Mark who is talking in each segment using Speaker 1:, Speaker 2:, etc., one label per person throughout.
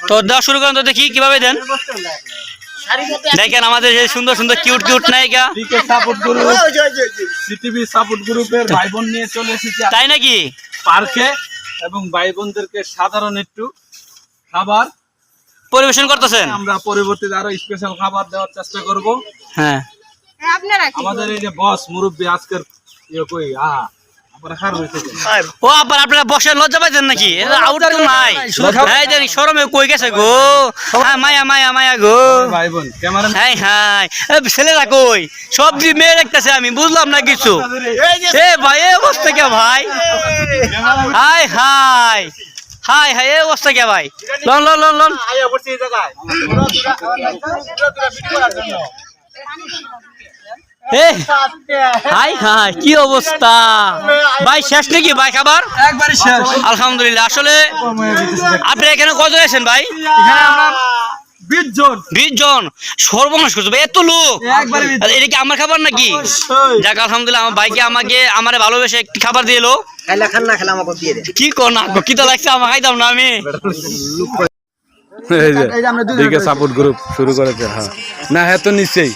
Speaker 1: তো দেওয়া শুরু করেন তো দেখি কিভাবে দেন। দেখেন আমাদের যে সুন্দর সুন্দর কিউট কিউট নায়িকা
Speaker 2: সাপোর্ট গ্রুপ সিটিভি সাপোর্ট গ্রুপের ভাই বোন নিয়ে চলে এসেছি
Speaker 1: তাই নাকি
Speaker 2: পার্কে এবং ভাই বোনদেরকে সাধারণ একটু খাবার
Speaker 1: পরিবেশন করতেছেন।
Speaker 2: আমরা পরবর্তীতে আরো স্পেশাল খাবার দেওয়ার চেষ্টা করব।
Speaker 1: হ্যাঁ
Speaker 2: আমাদের এই যে বস মুরব্বী আজকের কই
Speaker 1: ও আবার আপনারা বসে লজ্জা পাইছেন নাকি? আউট তো নাই শরমে কই গেছে গো। মায়া মায়া মায়া গো
Speaker 2: ভাই বোন ক্যামেরা
Speaker 1: হাই হাই ছেলেরা কই? সব দিয়ে মেয়ে দেখতেছে আমি বুঝলাম না কিছু। এ ভাই এ অবস্থা কে ভাই? হাই হাই হাই হাই এ অবস্থা কে ভাই? Loan loan loan loan high high কি অবস্থা ভাই? শেষ নাকি ভাই খাবার?
Speaker 2: একবারই শেষ
Speaker 1: আলহামদুলিল্লাহ। আসলে আপনি এখানে কজন আছেন ভাই?
Speaker 2: এখানে আমরা 20 জন
Speaker 1: 20 জন। সর্বনাশ করছো ভাই, এত লোক। এটা কি আমার খাবার নাকি? যাক আলহামদুলিল্লাহ, আমার ভাইকে আমারে ভালোবেসে একটি খাবার দিয়ে এলো। কি কর না কি তো লাগছে আমার, খাইতাম না আমি।
Speaker 3: দিকে সাপোর্ট গ্রুপ শুরু করেছে। হ্যাঁ না হ্যাঁ তো নিশ্চয়ই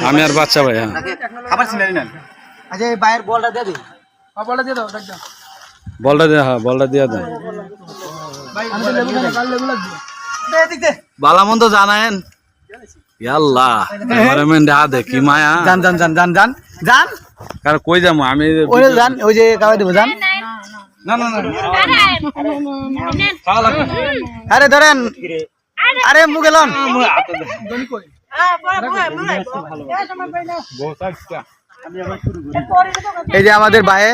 Speaker 3: আমি আর বাচ্চা ভাই। হ্যাঁ
Speaker 2: খাবার ছিলেন না।
Speaker 4: আচ্ছা এই বাইরের বলটা দিয়ে দিই।
Speaker 2: বলটা দিয়ে দাও একদম।
Speaker 3: বলটা দিয়ে, হ্যাঁ বলটা দিয়ে দেন।
Speaker 2: ভালো মন্দ জানায়েন।
Speaker 3: আল্লাহ ক্যামেরাম্যান দেখা দে কি মায়া।
Speaker 4: জান জান জান জান জান জান
Speaker 3: কার কই যাবো আমি?
Speaker 4: ওই জান ওই যে খাওয়া দেবো জান।
Speaker 2: না না না
Speaker 4: আরে ধরেন, আরে মুখে লন। এই যে আমাদের ভাই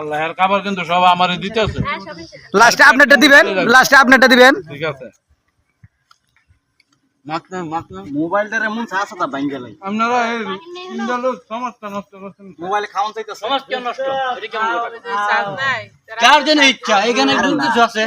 Speaker 2: আল্লাহ এর খাবার কিন্তু সব আমারই দিতে আছে।
Speaker 4: লাস্টে আপনারটা দিবেন, লাস্টে আপনারটা দিবেন।
Speaker 2: ঠিক আছে মাখনা মাখনা
Speaker 4: মোবাইলটার এমন সাহস আছে বাইন গেলাই।
Speaker 2: আপনারা এই ইন্দালো সমস্যা নষ্ট করছেন।
Speaker 4: মোবাইল খাওয়ান চাইতে
Speaker 1: সমস্যা নষ্ট। এটা কেমন কথা? কার জন্য ইচ্ছা? এখানে কিছু আছে